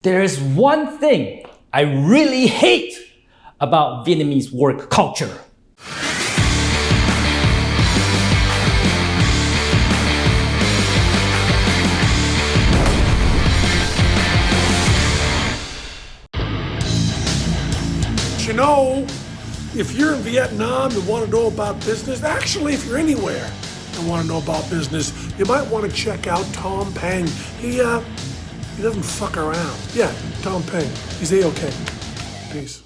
There's one thing I really hate about Vietnamese work culture. You know, if you're in Vietnam and want to know about business, actually, if you're anywhere and want to know about business, you might want to check out Tom Peng. He doesn't fuck around. Yeah, Tom Peng. He's A-okay. Peace.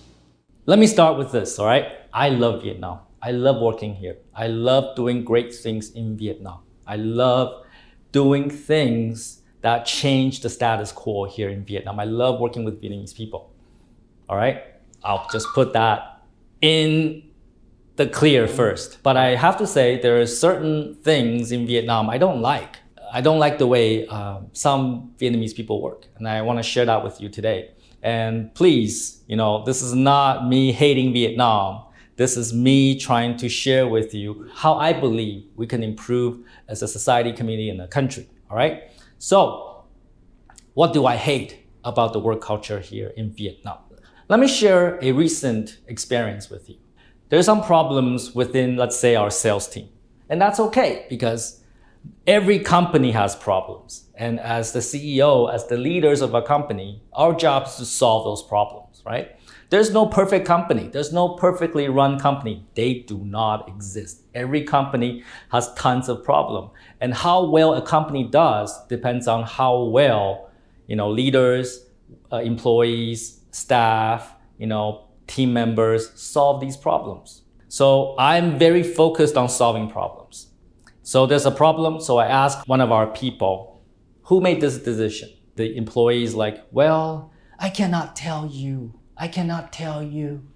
Let me start with this, all right? I love Vietnam. I love working here. I love doing great things in Vietnam. I love doing things that change the status quo here in Vietnam. I love working with Vietnamese people, all right? I'll just put that in the clear first. But I have to say there are certain things in Vietnam I don't like. I don't like the way some Vietnamese people work. And I want to share that with you today. And please, this is not me hating Vietnam. This is me trying to share with you how I believe we can improve as a society, community, and a country, all right? So, what do I hate about the work culture here in Vietnam? Let me share a recent experience with you. There's some problems within, let's say, our sales team. And that's okay because every company has problems. And as the CEO, as the leaders of a company, our job is to solve those problems, right? There's no perfect company. There's no perfectly run company. They do not exist. Every company has tons of problems. And how well a company does depends on how well, leaders, employees, staff, team members solve these problems. So I'm very focused on solving problems. So there's a problem, so I asked one of our people, who made this decision? The employee is like, well, I cannot tell you. I cannot tell you.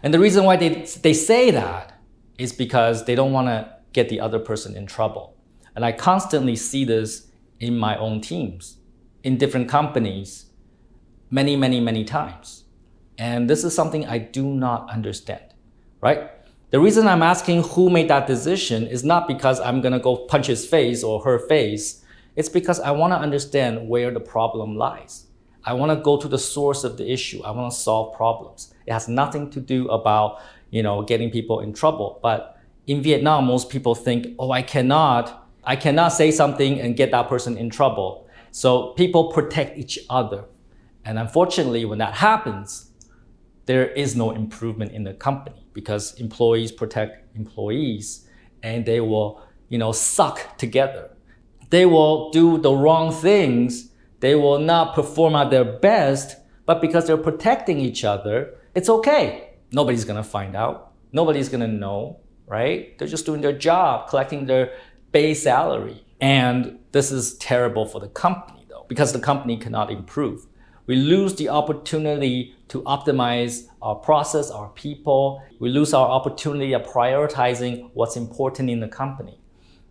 And the reason why they say that is because they don't want to get the other person in trouble. And I constantly see this in my own teams, in different companies, many, many, many times. And this is something I do not understand, right? The reason I'm asking who made that decision is not because I'm gonna go punch his face or her face. It's because I wanna understand where the problem lies. I wanna go to the source of the issue. I wanna solve problems. It has nothing to do about, getting people in trouble. But in Vietnam, most people think, oh, I cannot say something and get that person in trouble. So people protect each other. And unfortunately, when that happens, there is no improvement in the company because employees protect employees and they will, suck together. They will do the wrong things. They will not perform at their best, but because they're protecting each other, it's okay. Nobody's gonna find out. Nobody's gonna know, right? They're just doing their job, collecting their base salary. And this is terrible for the company though, because the company cannot improve. We lose the opportunity to optimize our process, our people. We lose our opportunity of prioritizing what's important in the company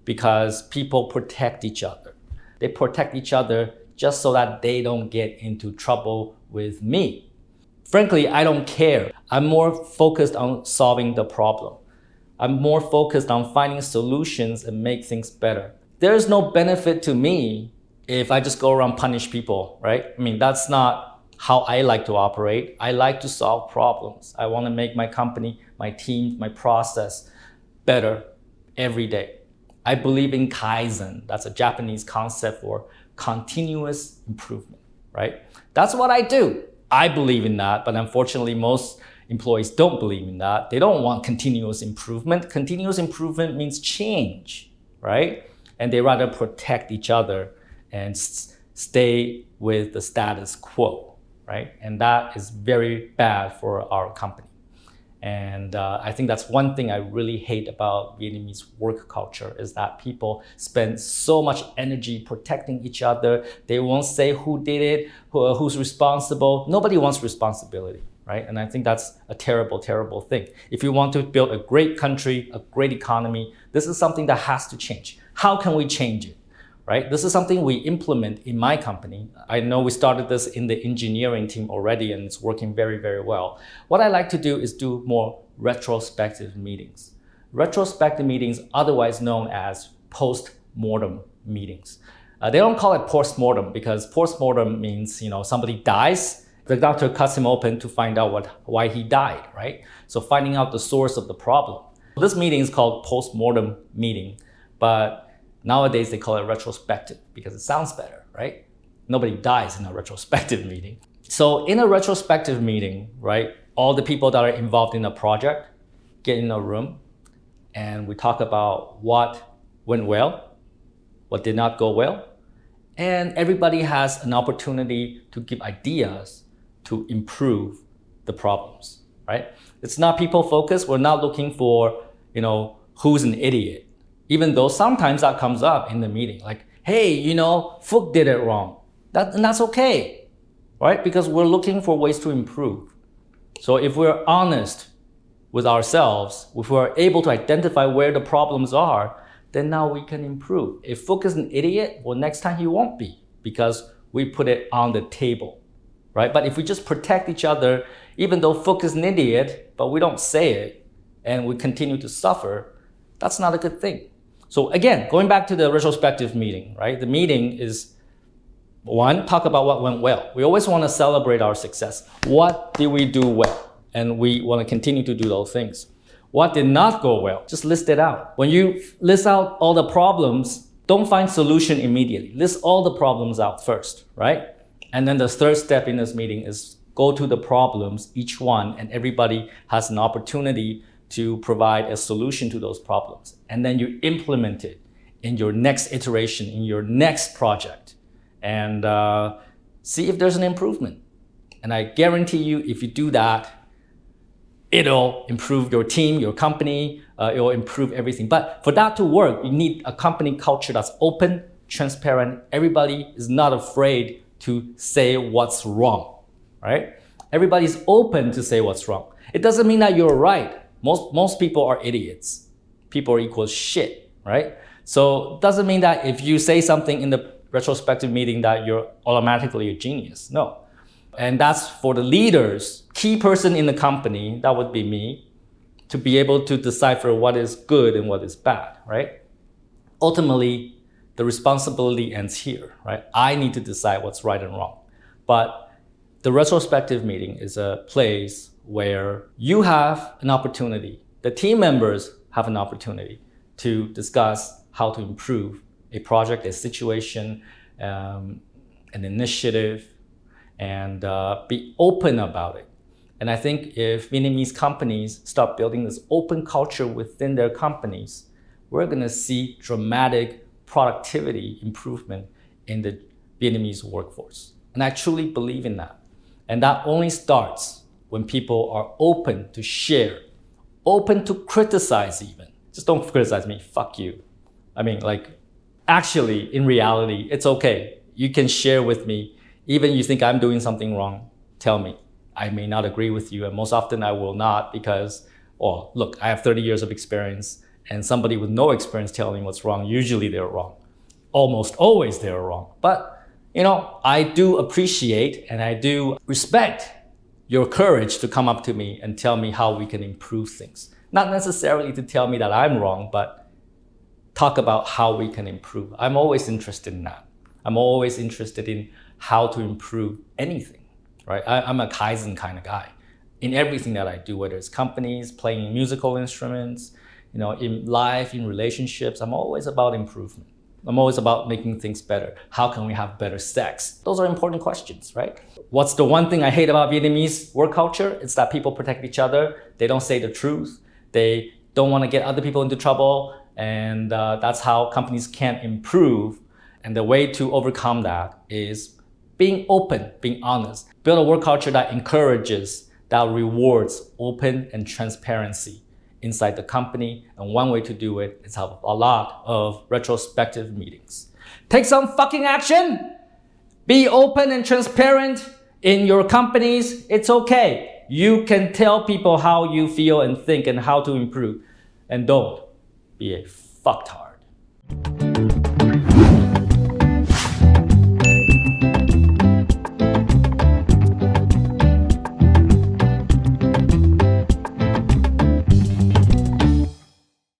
because people protect each other. They protect each other just so that they don't get into trouble with me. Frankly, I don't care. I'm more focused on solving the problem. I'm more focused on finding solutions and make things better. There's no benefit to me if I just go around punish people, right? That's not how I like to operate. I like to solve problems. I want to make my company, my team, my process better every day. I believe in Kaizen. That's a Japanese concept for continuous improvement, right? That's what I do. I believe in that, but unfortunately, most employees don't believe in that. They don't want continuous improvement. Continuous improvement means change, right? And they rather protect each other and stay with the status quo, right? And that is very bad for our company. And I think that's one thing I really hate about Vietnamese work culture is that people spend so much energy protecting each other. They won't say who did it, who's responsible. Nobody wants responsibility, right? And I think that's a terrible, terrible thing. If you want to build a great country, a great economy, this is something that has to change. How can we change it? Right? This is something we implement in my company. I know we started this in the engineering team already and it's working very, very well. What I like to do is do more retrospective meetings. Retrospective meetings, otherwise known as post-mortem meetings. They don't call it post-mortem because post-mortem means, somebody dies, the doctor cuts him open to find out why he died, right? So finding out the source of the problem. This meeting is called post-mortem meeting, but nowadays they call it retrospective because it sounds better, right? Nobody dies in a retrospective meeting. So in a retrospective meeting, right, all the people that are involved in a project get in a room and we talk about what went well, what did not go well, and everybody has an opportunity to give ideas to improve the problems, right? It's not people focused. We're not looking for, who's an idiot. Even though sometimes that comes up in the meeting, like, hey, Phúc did it wrong. And that's okay, right? Because we're looking for ways to improve. So if we're honest with ourselves, if we're able to identify where the problems are, then now we can improve. If Phúc is an idiot, well, next time he won't be because we put it on the table, right? But if we just protect each other, even though Phúc is an idiot, but we don't say it and we continue to suffer, that's not a good thing. So again, going back to the retrospective meeting, right? The meeting is, one, talk about what went well. We always want to celebrate our success. What did we do well? And we want to continue to do those things. What did not go well? Just list it out. When you list out all the problems, don't find solution immediately. List all the problems out first, right? And then the third step in this meeting is go to the problems, each one, and everybody has an opportunity to provide a solution to those problems. And then you implement it in your next iteration, in your next project, and see if there's an improvement. And I guarantee you, if you do that, it'll improve your team, your company, it'll improve everything. But for that to work, you need a company culture that's open, transparent. Everybody is not afraid to say what's wrong, right? Everybody's open to say what's wrong. It doesn't mean that you're right. Most people are idiots. People are equal shit, right? So it doesn't mean that if you say something in the retrospective meeting that you're automatically a genius. No. And that's for the leaders, key person in the company, that would be me, to be able to decipher what is good and what is bad, right? Ultimately, the responsibility ends here, right? I need to decide what's right and wrong. But the retrospective meeting is a place where you have an opportunity, the team members have an opportunity to discuss how to improve a project, a situation, an initiative, and be open about it. And I think if Vietnamese companies start building this open culture within their companies, we're gonna see dramatic productivity improvement in the Vietnamese workforce. And I truly believe in that. And that only starts when people are open to share, open to criticize even. Just don't criticize me, fuck you. I mean, actually, in reality, it's okay. You can share with me. Even you think I'm doing something wrong, tell me. I may not agree with you, and most often I will not because, look, I have 30 years of experience, and somebody with no experience telling me what's wrong, usually they're wrong. Almost always they're wrong. But, I do appreciate and I do respect your courage to come up to me and tell me how we can improve things. Not necessarily to tell me that I'm wrong, but talk about how we can improve. I'm always interested in that. I'm always interested in how to improve anything, right? I'm a Kaizen kind of guy in everything that I do, whether it's companies, playing musical instruments, in life, in relationships. I'm always about improvement. I'm always about making things better. How can we have better sex? Those are important questions, right? What's the one thing I hate about Vietnamese work culture? It's that people protect each other. They don't say the truth. They don't want to get other people into trouble. And that's how companies can't improve. And the way to overcome that is being open, being honest. Build a work culture that encourages, that rewards open and transparency inside the company. And one way to do it is have a lot of retrospective meetings. Take some fucking action. Be open and transparent in your companies. It's okay. You can tell people how you feel and think and how to improve. And don't be a fucktard.